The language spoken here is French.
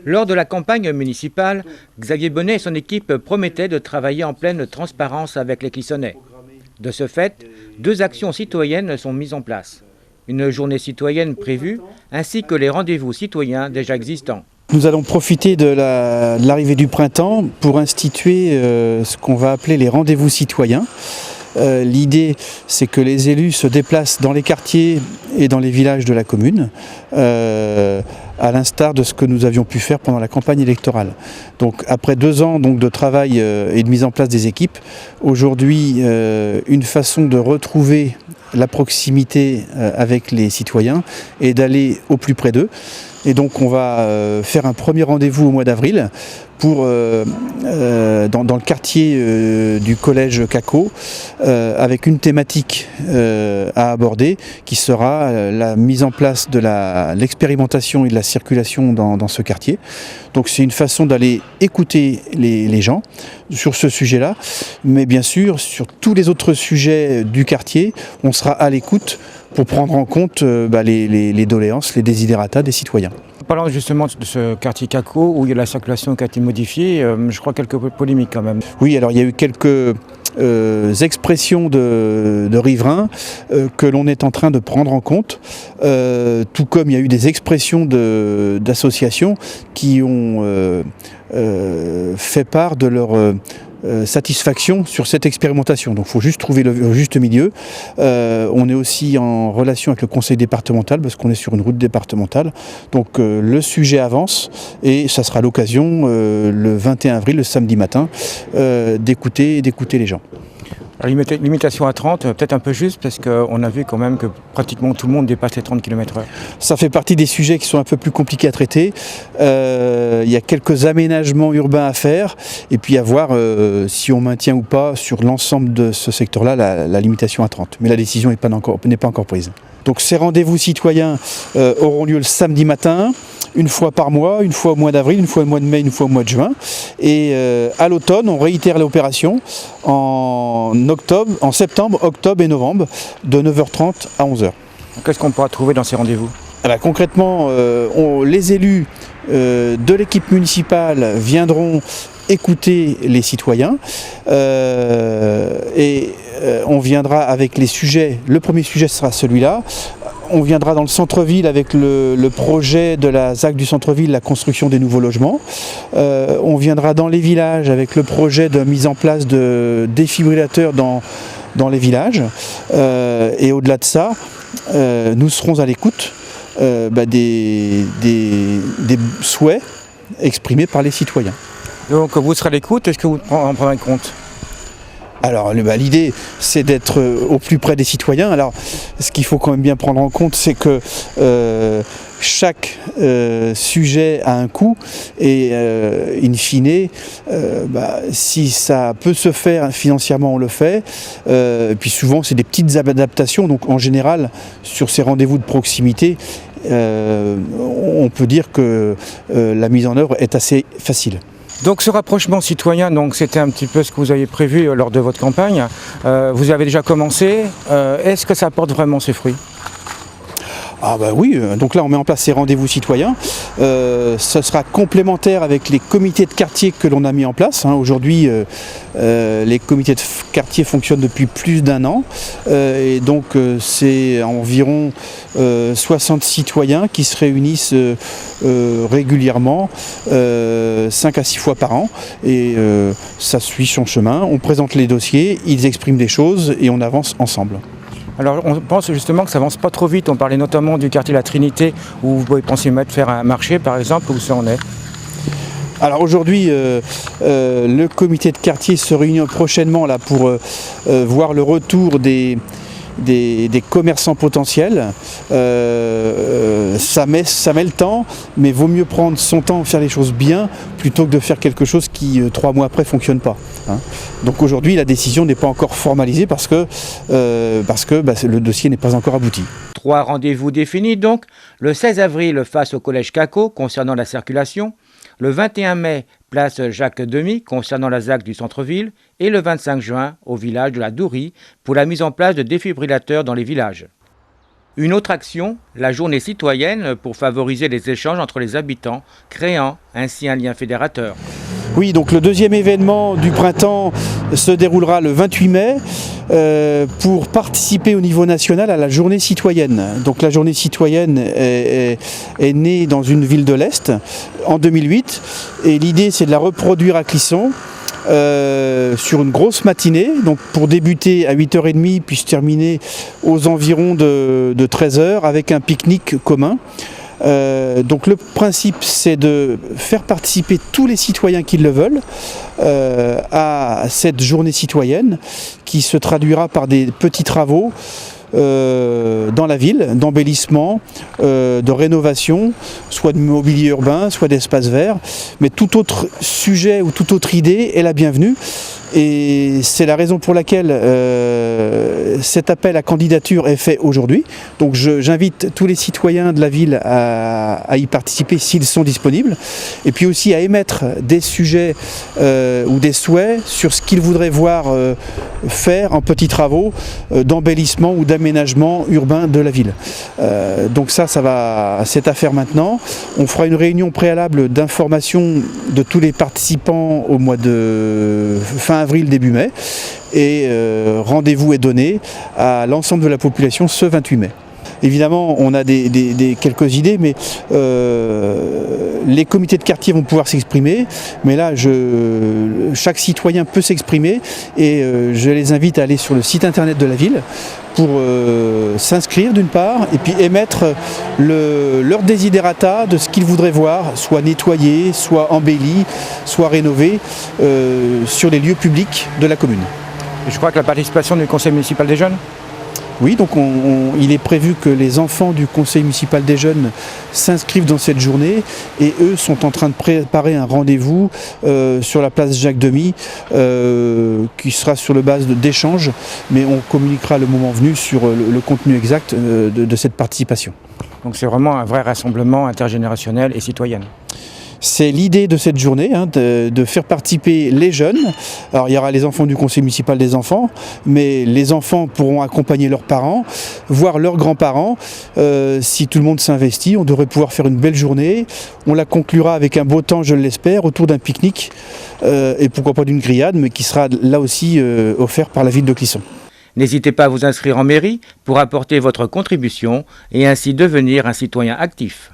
Lors de la campagne municipale, Xavier Bonnet et son équipe promettaient de travailler en pleine transparence avec les Clissonnais. De ce fait, 2 actions citoyennes sont mises en place. Une journée citoyenne prévue, ainsi que les rendez-vous citoyens déjà existants. Nous allons profiter de l'arrivée du printemps pour instituer ce qu'on va appeler les rendez-vous citoyens. L'idée, c'est que les élus se déplacent dans les quartiers et dans les villages de la commune, à l'instar de ce que nous avions pu faire pendant la campagne électorale. Donc après 2 ans de travail et de mise en place des équipes, aujourd'hui une façon de retrouver la proximité avec les citoyens et d'aller au plus près d'eux. Et donc on va faire un premier rendez-vous au mois d'avril pour dans le quartier du collège Caco avec une thématique à aborder qui sera la mise en place de l'expérimentation et de la circulation dans ce quartier. Donc c'est une façon d'aller écouter les gens sur ce sujet-là, mais bien sûr sur tous les autres sujets du quartier, on sera à l'écoute pour prendre en compte les doléances, les desiderata des citoyens. Parlant justement de ce quartier Caco où il y a la circulation qui a été modifiée, je crois quelques polémiques quand même. Oui, alors il y a eu quelques expressions de riverains que l'on est en train de prendre en compte, tout comme il y a eu des expressions d'associations qui ont fait part de leur satisfaction sur cette expérimentation. Donc il faut juste trouver le juste milieu. On est aussi en relation avec le conseil départemental parce qu'on est sur une route départementale. Donc le sujet avance et ça sera l'occasion le 21 avril, le samedi matin, d'écouter les gens. Alors, limitation à 30, peut-être un peu juste parce qu'on a vu quand même que pratiquement tout le monde dépasse les 30 km/h. Ça fait partie des sujets qui sont un peu plus compliqués à traiter. Il y a quelques aménagements urbains à faire et puis à voir si on maintient ou pas sur l'ensemble de ce secteur-là la limitation à 30. Mais la décision n'est pas encore prise. Donc ces rendez-vous citoyens auront lieu le samedi matin, une fois par mois, une fois au mois d'avril, une fois au mois de mai, une fois au mois de juin. Et à l'automne, on réitère l'opération en septembre, octobre et novembre, de 9h30 à 11h. Qu'est-ce qu'on pourra trouver dans ces rendez-vous ? Concrètement, les élus de l'équipe municipale viendront écouter les citoyens et on viendra avec les sujets. Le premier sujet sera celui-là. On viendra dans le centre-ville avec le projet de la ZAC du centre-ville, la construction des nouveaux logements. On viendra dans les villages avec le projet de mise en place de défibrillateurs dans les villages. Et au-delà de ça, nous serons à l'écoute des souhaits exprimés par les citoyens. Donc vous serez à l'écoute, est-ce que vous en prendrez compte ? Alors l'idée c'est d'être au plus près des citoyens. Alors ce qu'il faut quand même bien prendre en compte c'est que chaque sujet a un coût et in fine si ça peut se faire financièrement on le fait. Et puis souvent c'est des petites adaptations, donc en général sur ces rendez-vous de proximité on peut dire que la mise en œuvre est assez facile. Donc ce rapprochement citoyen, c'était un petit peu ce que vous aviez prévu lors de votre campagne. Vous avez déjà commencé. Est-ce que ça porte vraiment ses fruits ? Ah oui, donc là on met en place ces rendez-vous citoyens. Ce sera complémentaire avec les comités de quartier que l'on a mis en place. Aujourd'hui, les comités de quartier fonctionnent depuis plus d'1 an. Et donc c'est environ 60 citoyens qui se réunissent régulièrement, 5 à 6 fois par an. Et ça suit son chemin. On présente les dossiers, ils expriment des choses et on avance ensemble. Alors on pense justement que ça avance pas trop vite. On parlait notamment du quartier La Trinité où vous pensez faire un marché par exemple, où ça en est. Alors aujourd'hui, le comité de quartier se réunit prochainement là, pour voir le retour des commerçants potentiels. Ça met le temps, mais vaut mieux prendre son temps, faire les choses bien, plutôt que de faire quelque chose qui 3 mois après ne fonctionne pas. Donc aujourd'hui, la décision n'est pas encore formalisée parce que le dossier n'est pas encore abouti. 3 rendez-vous définis donc, le 16 avril face au collège Caco concernant la circulation, le 21 mai, place Jacques-Demy concernant la ZAC du centre-ville et le 25 juin au village de la Dourie pour la mise en place de défibrillateurs dans les villages. Une autre action, la journée citoyenne pour favoriser les échanges entre les habitants, créant ainsi un lien fédérateur. Oui, donc le deuxième événement du printemps se déroulera le 28 mai pour participer au niveau national à la journée citoyenne. Donc la journée citoyenne est née dans une ville de l'Est en 2008 et l'idée c'est de la reproduire à Clisson. Sur une grosse matinée, donc pour débuter à 8h30 puis se terminer aux environs de 13h avec un pique-nique commun. Donc le principe c'est de faire participer tous les citoyens qui le veulent à cette journée citoyenne qui se traduira par des petits travaux dans la ville, d'embellissement, de rénovation, soit de mobilier urbain, soit d'espaces verts, mais tout autre sujet ou toute autre idée est la bienvenue. Et c'est la raison pour laquelle cet appel à candidature est fait aujourd'hui. Donc j'invite tous les citoyens de la ville à y participer s'ils sont disponibles. Et puis aussi à émettre des sujets ou des souhaits sur ce qu'ils voudraient voir faire en petits travaux d'embellissement ou d'aménagement urbain de la ville. Donc c'est à faire maintenant. On fera une réunion préalable d'information de tous les participants au mois de fin avril, début mai, et rendez-vous est donné à l'ensemble de la population ce 28 mai. Évidemment, on a quelques idées, mais les comités de quartier vont pouvoir s'exprimer, mais là, chaque citoyen peut s'exprimer et je les invite à aller sur le site internet de la ville pour s'inscrire d'une part et puis émettre leur desiderata de ce qu'ils voudraient voir, soit nettoyé, soit embelli, soit rénové sur les lieux publics de la commune. Je crois que la participation du conseil municipal des jeunes. Oui, donc il est prévu que les enfants du conseil municipal des jeunes s'inscrivent dans cette journée et eux sont en train de préparer un rendez-vous sur la place Jacques-Demy qui sera sur le base d'échanges, mais on communiquera le moment venu sur le contenu exact de cette participation. Donc c'est vraiment un vrai rassemblement intergénérationnel et citoyen. C'est l'idée de cette journée, de faire participer les jeunes. Alors il y aura les enfants du conseil municipal des enfants, mais les enfants pourront accompagner leurs parents, voire leurs grands-parents. Si tout le monde s'investit, on devrait pouvoir faire une belle journée. On la conclura avec un beau temps, je l'espère, autour d'un pique-nique et pourquoi pas d'une grillade, mais qui sera là aussi offert par la ville de Clisson. N'hésitez pas à vous inscrire en mairie pour apporter votre contribution et ainsi devenir un citoyen actif.